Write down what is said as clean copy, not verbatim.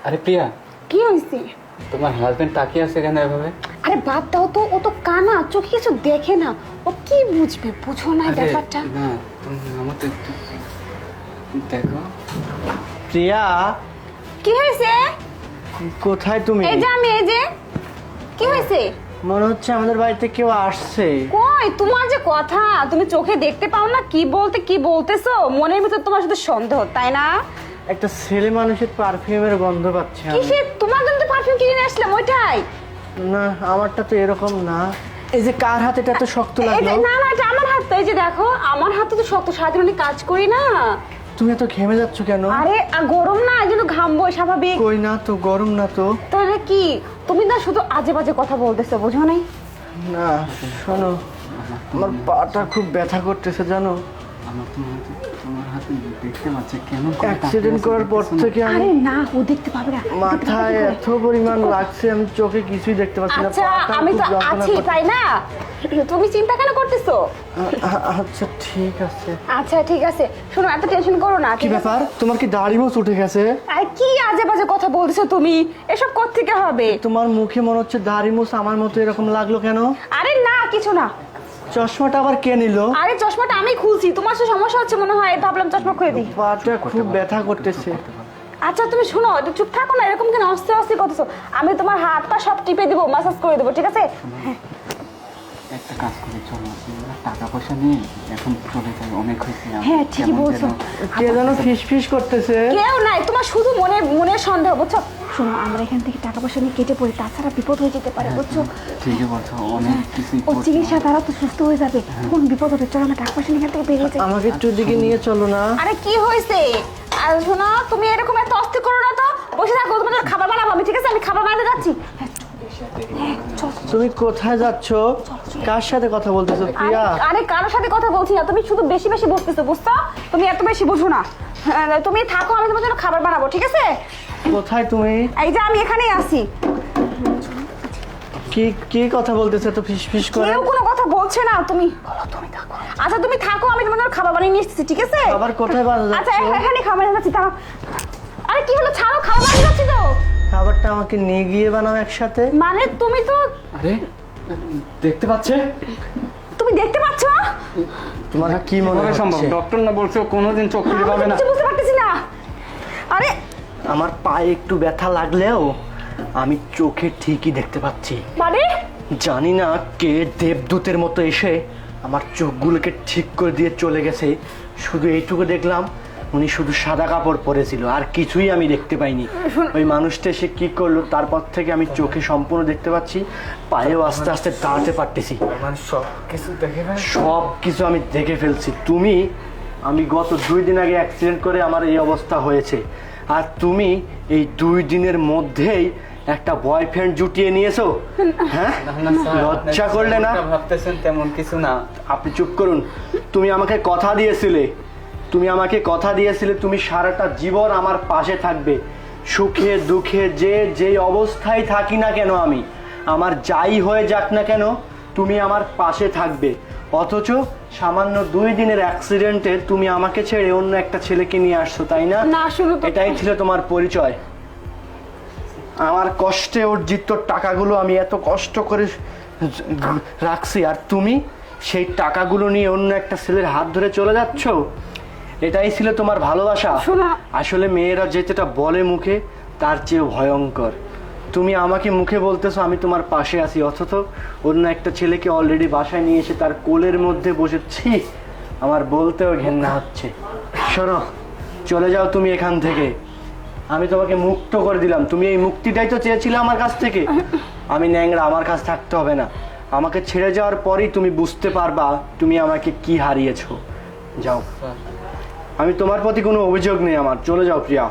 আরে প্রিয়া, কি হয়েছে? তোমার হাজবেন্ড তাকিয়ে আছে কেন এভাবে? আরে বাদ দাও তো, ও তো কানা, চোখে কিছু দেখে না, ও কি বুঝবে? বুঝো না ব্যাপারটা। না, তুমি আমার তো একটু দেখো। প্রিয়া, কি হয়েছে? কোথায় তুমি? এই যে আমি, এই যে। কি হয়েছে? মনে হচ্ছে আমাদের বাড়িতে কেউ আসছে। কই তোমার যে কথা, তুমি চোখে দেখতে পাও না? কি বলতেছো? মনের ভিতর তোমার শুধু সন্দেহ, তাই না? একটা ছেলে মানুষের পারফিউমের গন্ধ পাচ্ছি আমি। কিসের? তোমার জন্য তো পারফিউম কিনে নিয়ে আসলাম, ওইটাই। না, আমারটা তো এরকম না। এই যে কার হাত, এটা তো শক্ত লাগলো। না না, এটা আমার হাত তো। এই যে দেখো, আমার হাতে তো শক্ত, সারাদিন অনেক কাজ করি না। তুমি এত ঘেমে যাচ্ছ কেন? আরে গরম না, এই জন্য ঘামবো, স্বাভাবিক। কই না তো, গরম না তো। তাহলে কি? তুমি না শুধু আজে বাজে কথা বলতেছো, বুঝো নাই? না শোনো, আমার পাটা খুব ব্যথা করতেছে জানো। আমার তোমার হাতে দেখতে পাচ্ছে কেন? অ্যাক্সিডেন্ট করার পর থেকে আমি আরে না, ও দেখতে পাবে না। মাথায় এত পরিমাণ লাগছে, আমি চোখে কিছুই দেখতে পাচ্ছি না। আচ্ছা, পাটা আমি খুব তো যন্ত্রণা আছি, করছে। তাই না? তুমি চিন্তা কেন করতেছো? আচ্ছা ঠিক আছে। আচ্ছা ঠিক আছে, শোনো, এত টেনশন করো না। কি ব্যাপার, তোমার কি দাড়ি মোচ উঠে গেছে? আরে কি আজে বাজে কথা বলতেছো তুমি? এসব কোত্থেকে হবে? তোমার মুখে মনে হচ্ছে দাড়ি মোচ আমার মতো এরকম লাগলো কেন? আরে না, কিছু না। চশমাটা আবার কে নিল? আরে চশমাটা আমি খুলছি, তোমার সাথে সমস্যা হচ্ছে মনে হয়, ভাবলাম চশমা খুলে দিই। পাটা খুব ব্যথা করতেছে। আচ্ছা তুমি শোনো, একটু চুপ থাকো না, এরকম কেন অস্তে অস্তে করতেছো? আমি তোমার হাত পা সব টিপে দিব, ম্যাসাজ করে দেবো, ঠিক আছে? একটা কাজ করে চলো, আমরা টাকা পয়সা নিয়ে এখন চলে যাই, অনেক হয়েছে। হ্যাঁ, ঠিকই বলছো। কে যেন ফিস ফিস করতেছে। কেউ নাই, তোমার শুধু মনের সন্দেহ, বুঝছো? শোনো, আমরা এখান থেকে টাকা পয়সা নিয়ে কেটে পড়ি, তাছাড়া বিপদ হয়ে যেতে পারে, বুঝছো? ঠিকই বলছো, অনেক কিছুই ও চিকিৎসা দ্বারা তো সুস্থ হয়ে যাবে, কোন বিপদ হবে? চলো আমরা টাকা পয়সা নিয়ে এখান থেকে বেরিয়ে যাই। আমাকে একটু দিকে নিয়ে চলো না। আরে কি হয়েছে? আর শোনো, তুমি এরকম এত অস্থির করো না তো, বসে থাকো, তোমাদের খাবার বানাবো আমি, ঠিক আছে? আমি খাবার বানাতে যাচ্ছি। তুমি কোথায় যাচ্ছ? কার সাথে কথা বলতেছো প্রিয়া? আরে কারোর সাথে কথা বলছি না, তুমি শুধু বেশি বেশি বলতেছো, বুঝছো? তুমি এত বেশি বুঝো না। তুমি থাকো, আমি তোমার জন্য খাবার বানাবো, ঠিক আছে? কোথায় তুমি? এই যে আমি এখানেই আছি। কি কি কথা বলতেছে তো ফিস ফিস করে? কেউ কোনো কথা বলছে না, তুমি বলো, তুমি থাকো। আচ্ছা তুমি থাকো, আমি তোমার জন্য খাবার বানিয়ে নিয়ে এসেছি, ঠিক আছে? আবার কোথায় বানাতে আচ্ছা যাচ্ছ? এখানে খাবার বানিয়ে যাচ্ছি, দাঁড়াও। আরে কি হলো, ছাড়ো, খাবার বানিয়ে যাচ্ছি তো। খাবারটা আমাকে নিয়ে গিয়ে বানাও একসাথে। মানে তুমি তো আরে দেখতে পাচ্ছে? তুমি দেখতে পাচ্ছ? তোমার কি মনে কিভাবে সম্ভব? হচ্ছে? ডক্টর না বলছে ও কোনোদিন চোখ খুলে আমি পাবে তো না। কিছু বুঝতে পারতেছি না। আরে আমার পায়ে একটু ব্যথা লাগলেও আমি চোখে ঠিকই দেখতে পাচ্ছি। মানে জানি না কে দেবদূতের মতো এসে আমার চোখগুলোকে ঠিক করে দিয়ে চলে গেছে। শুধু এইটুকু দেখলাম, উনি শুধু সাদা কাপড় পরেছিল, আর কিছুই আমি দেখতে পাইনি। ওই মানুষটা এসে কি করলো, তারপর থেকে আমি চোখে সম্পূর্ণ দেখতে পাচ্ছি, পায়েও আস্তে আস্তে দাঁড়াতে পারতেছি। সব কিছু দেখে সব কিছু আমি দেখে ফেলছি। আমি গত 2 দিন আগে অ্যাক্সিডেন্ট করে আমার এই অবস্থা হয়েছে, আর তুমি এই 2 দিনের মধ্যেই একটা বয়ফ্রেন্ড জুটিয়ে নিয়েছো। হ্যাঁ, লজ্জা করলে না? ভাবতেছেন তেমন কিছু না। আপনি চুপ করুন। তুমি আমাকে কথা দিয়েছিলে তুমি সারাটা জীবন আমার পাশে থাকবে, সুখে দুঃখে যেই অবস্থায় থাকি না কেন, আমার যাই হয়ে যাক না কেন, তুমি আমার পাশে থাকবে। অথচ সামান্য 2 দিনের অ্যাক্সিডেন্টে তুমি আমাকে ছেড়ে অন্য একটা ছেলেকে নিয়ে আসছো, তাই না? না, শুনো তো। এটাই ছিল তোমার পরিচয়। আমার কষ্টে অর্জিত টাকাগুলো আমি এত কষ্ট করে রাখছি, আর তুমি সেই টাকাগুলো নিয়ে অন্য একটা ছেলের হাত ধরে চলে যাচ্ছ। এটাই ছিল তোমার ভালোবাসা? আসলে মেয়েরা যেটা বলে মুখে, তার চেয়েও ভয়ঙ্কর। তুমি আমাকে মুখে বলতেছো আমি তোমার পাশে আছি, অথচ অন্য একটা ছেলেকে অলরেডি বাসায় নিয়ে এসে তার কোলের মধ্যে বসেছি। আমার বলতেও ঘেন্না হচ্ছে। শোনো, চলে যাও তুমি এখান থেকে। আমি তোমাকে মুক্ত করে দিলাম, তুমি এই মুক্তিটাই তো চেয়েছিলে আমার কাছ থেকে। আমি ন্যাংরা, আমার কাছে থাকতে হবে না। আমাকে ছেড়ে যাওয়ার পরেই তুমি বুঝতে পারবা তুমি আমাকে কি হারিয়েছো। যাও, আমি তোমার প্রতি কোনো অভিযোগ নেই আমার। চলে যাও প্রিয়া।